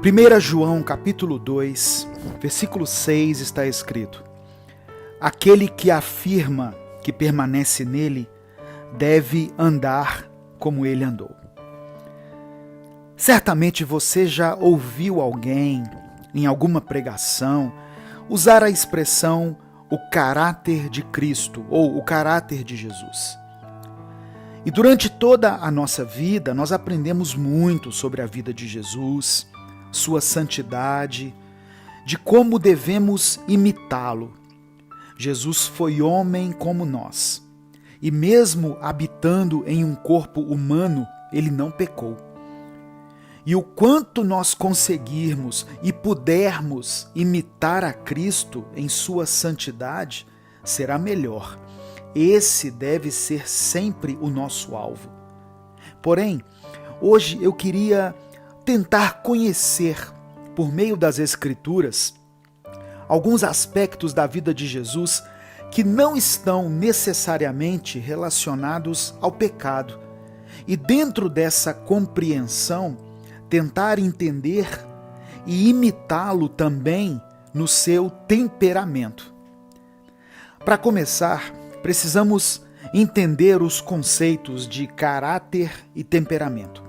1 João capítulo 2, versículo 6 está escrito: aquele que afirma que permanece nele deve andar como ele andou. Certamente você já ouviu alguém, em alguma pregação, usar a expressão o caráter de Cristo ou o caráter de Jesus. E durante toda a nossa vida, nós aprendemos muito sobre a vida de Jesus, sua santidade, de como devemos imitá-lo. Jesus foi homem como nós, e mesmo habitando em um corpo humano, ele não pecou. E o quanto nós conseguirmos e pudermos imitar a Cristo em sua santidade, será melhor. Esse deve ser sempre o nosso alvo. Porém, hoje eu queria tentar conhecer, por meio das Escrituras, alguns aspectos da vida de Jesus que não estão necessariamente relacionados ao pecado. E dentro dessa compreensão, tentar entender e imitá-lo também no seu temperamento. Para começar, precisamos entender os conceitos de caráter e temperamento.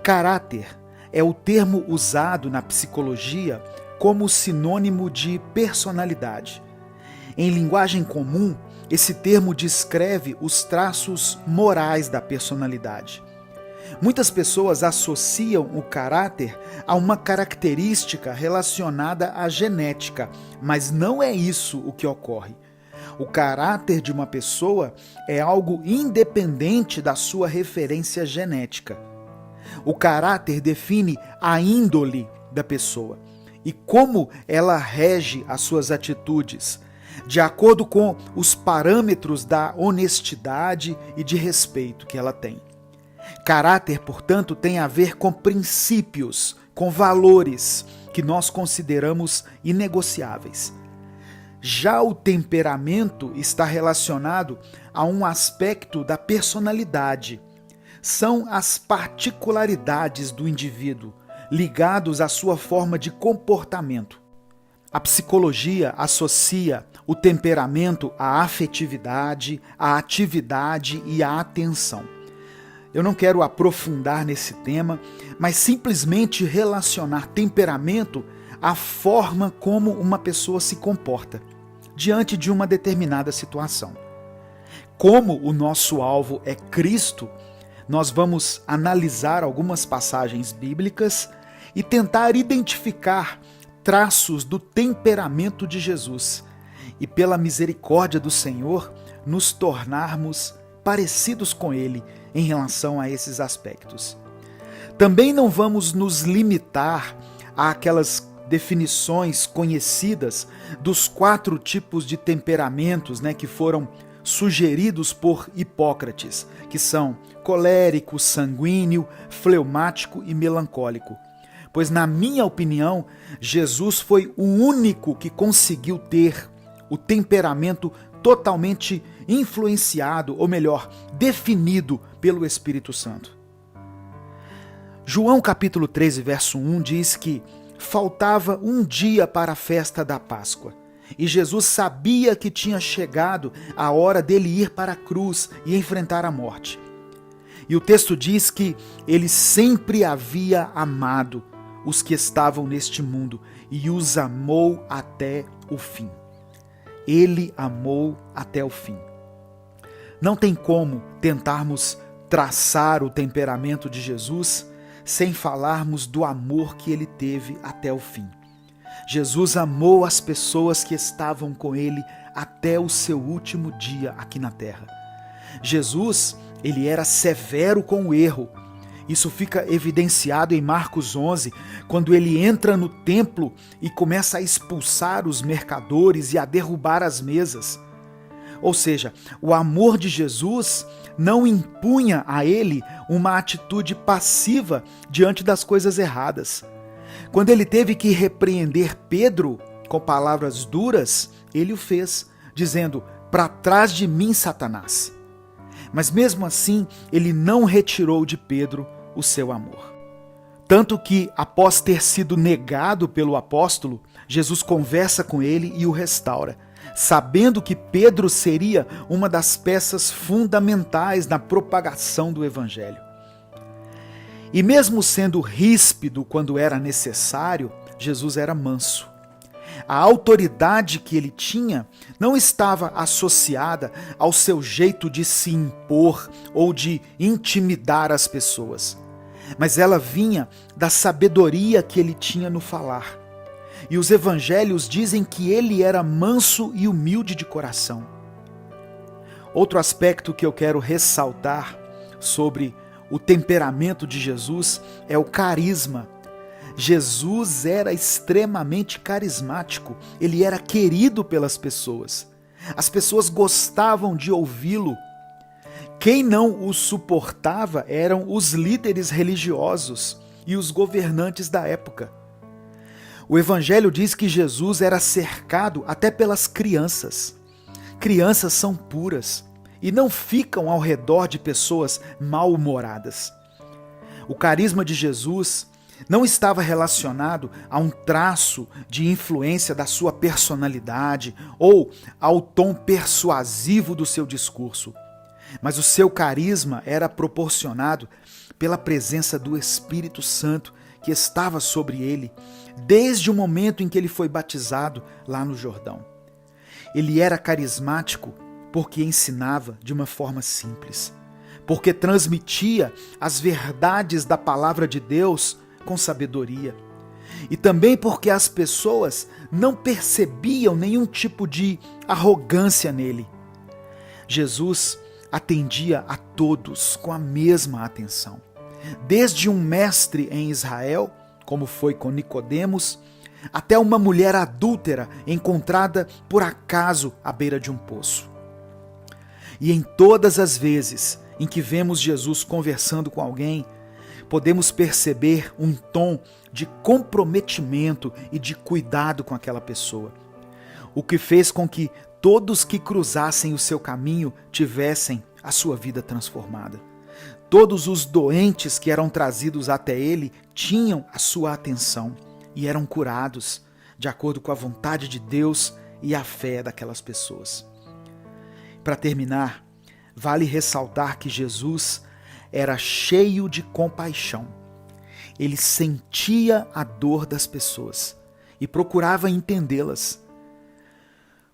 Caráter é o termo usado na psicologia como sinônimo de personalidade. Em linguagem comum, esse termo descreve os traços morais da personalidade. Muitas pessoas associam o caráter a uma característica relacionada à genética, mas não é isso o que ocorre. O caráter de uma pessoa é algo independente da sua referência genética. O caráter define a índole da pessoa e como ela rege as suas atitudes, de acordo com os parâmetros da honestidade e de respeito que ela tem. Caráter, portanto, tem a ver com princípios, com valores que nós consideramos inegociáveis. Já o temperamento está relacionado a um aspecto da personalidade. São as particularidades do indivíduo, ligados à sua forma de comportamento. A psicologia associa o temperamento à afetividade, à atividade e à atenção. Eu não quero aprofundar nesse tema, mas simplesmente relacionar temperamento à forma como uma pessoa se comporta diante de uma determinada situação. Como o nosso alvo é Cristo, nós vamos analisar algumas passagens bíblicas e tentar identificar traços do temperamento de Jesus e, pela misericórdia do Senhor, nos tornarmos parecidos com Ele em relação a esses aspectos. Também não vamos nos limitar àquelas definições conhecidas dos 4 tipos de temperamentos, que foram sugeridos por Hipócrates, que são colérico, sanguíneo, fleumático e melancólico. Pois, na minha opinião, Jesus foi o único que conseguiu ter o temperamento totalmente influenciado, ou melhor, definido pelo Espírito Santo. João capítulo 13, verso 1 diz que faltava um dia para a festa da Páscoa, e Jesus sabia que tinha chegado a hora dele ir para a cruz e enfrentar a morte. E o texto diz que ele sempre havia amado os que estavam neste mundo e os amou até o fim. Ele amou até o fim. Não tem como tentarmos traçar o temperamento de Jesus sem falarmos do amor que ele teve até o fim. Jesus amou as pessoas que estavam com ele até o seu último dia aqui na terra. Jesus, ele era severo com o erro. Isso fica evidenciado em Marcos 11, quando ele entra no templo e começa a expulsar os mercadores e a derrubar as mesas. Ou seja, o amor de Jesus não impunha a ele uma atitude passiva diante das coisas erradas. Quando ele teve que repreender Pedro com palavras duras, ele o fez, dizendo: "Para trás de mim, Satanás." Mas mesmo assim, ele não retirou de Pedro o seu amor. Tanto que, após ter sido negado pelo apóstolo, Jesus conversa com ele e o restaura, sabendo que Pedro seria uma das peças fundamentais na propagação do evangelho. E mesmo sendo ríspido quando era necessário, Jesus era manso. A autoridade que ele tinha não estava associada ao seu jeito de se impor ou de intimidar as pessoas, mas ela vinha da sabedoria que ele tinha no falar. E os evangelhos dizem que ele era manso e humilde de coração. Outro aspecto que eu quero ressaltar sobre o temperamento de Jesus é o carisma. Jesus era extremamente carismático, ele era querido pelas pessoas. As pessoas gostavam de ouvi-lo. Quem não o suportava eram os líderes religiosos e os governantes da época. O Evangelho diz que Jesus era cercado até pelas crianças. Crianças são puras e não ficam ao redor de pessoas mal-humoradas. O carisma de Jesus não estava relacionado a um traço de influência da sua personalidade ou ao tom persuasivo do seu discurso, mas o seu carisma era proporcionado pela presença do Espírito Santo que estava sobre ele desde o momento em que ele foi batizado lá no Jordão. Ele era carismático porque ensinava de uma forma simples, porque transmitia as verdades da palavra de Deus com sabedoria, e também porque as pessoas não percebiam nenhum tipo de arrogância nele. Jesus atendia a todos com a mesma atenção, desde um mestre em Israel, como foi com Nicodemos, até uma mulher adúltera encontrada por acaso à beira de um poço. E em todas as vezes em que vemos Jesus conversando com alguém, podemos perceber um tom de comprometimento e de cuidado com aquela pessoa, o que fez com que todos que cruzassem o seu caminho tivessem a sua vida transformada. Todos os doentes que eram trazidos até ele tinham a sua atenção e eram curados de acordo com a vontade de Deus e a fé daquelas pessoas. Para terminar, vale ressaltar que Jesus era cheio de compaixão. Ele sentia a dor das pessoas e procurava entendê-las.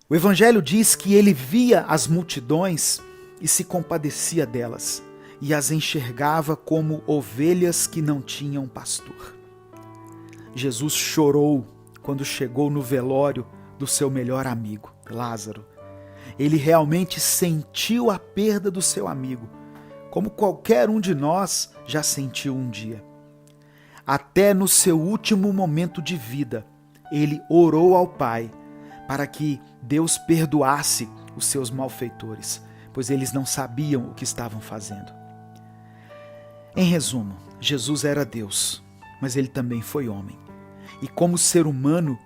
O Evangelho diz que ele via as multidões e se compadecia delas, e as enxergava como ovelhas que não tinham pastor. Jesus chorou quando chegou no velório do seu melhor amigo, Lázaro. Ele realmente sentiu a perda do seu amigo, como qualquer um de nós já sentiu um dia. Até no seu último momento de vida, ele orou ao Pai para que Deus perdoasse os seus malfeitores, pois eles não sabiam o que estavam fazendo. Em resumo, Jesus era Deus, mas ele também foi homem. E como ser humano,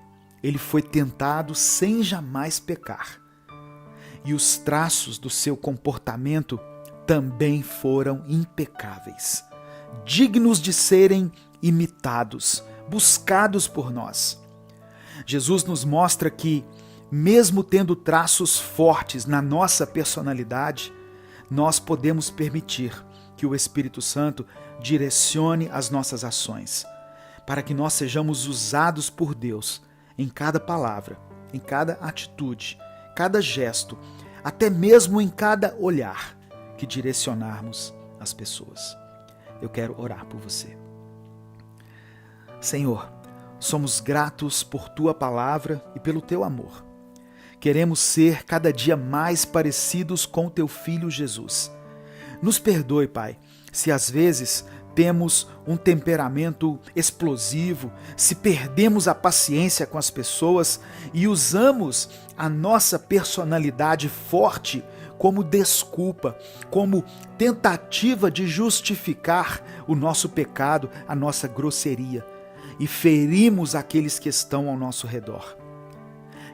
ele foi tentado sem jamais pecar. E os traços do seu comportamento também foram impecáveis, dignos de serem imitados, buscados por nós. Jesus nos mostra que, mesmo tendo traços fortes na nossa personalidade, nós podemos permitir que o Espírito Santo direcione as nossas ações, para que nós sejamos usados por Deus em cada palavra, em cada atitude, cada gesto, até mesmo em cada olhar que direcionarmos as pessoas. Eu quero orar por você. Senhor, somos gratos por Tua palavra e pelo Teu amor. Queremos ser cada dia mais parecidos com Teu Filho Jesus. Nos perdoe, Pai, se às vezes temos um temperamento explosivo, se perdemos a paciência com as pessoas e usamos a nossa personalidade forte como desculpa, como tentativa de justificar o nosso pecado, a nossa grosseria, e ferimos aqueles que estão ao nosso redor.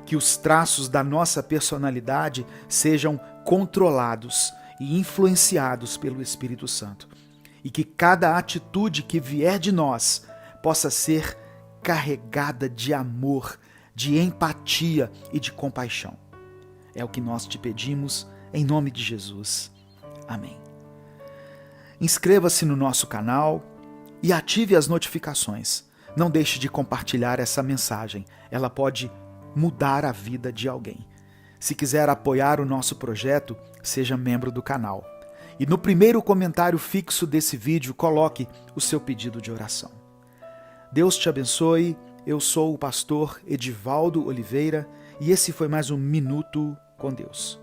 Que os traços da nossa personalidade sejam controlados e influenciados pelo Espírito Santo, e que cada atitude que vier de nós possa ser carregada de amor, de empatia e de compaixão. É o que nós te pedimos em nome de Jesus. Amém. Inscreva-se no nosso canal e ative as notificações. Não deixe de compartilhar essa mensagem. Ela pode mudar a vida de alguém. Se quiser apoiar o nosso projeto, seja membro do canal. E no primeiro comentário fixo desse vídeo, coloque o seu pedido de oração. Deus te abençoe. Eu sou o pastor Edivaldo Oliveira e esse foi mais um Minuto com Deus.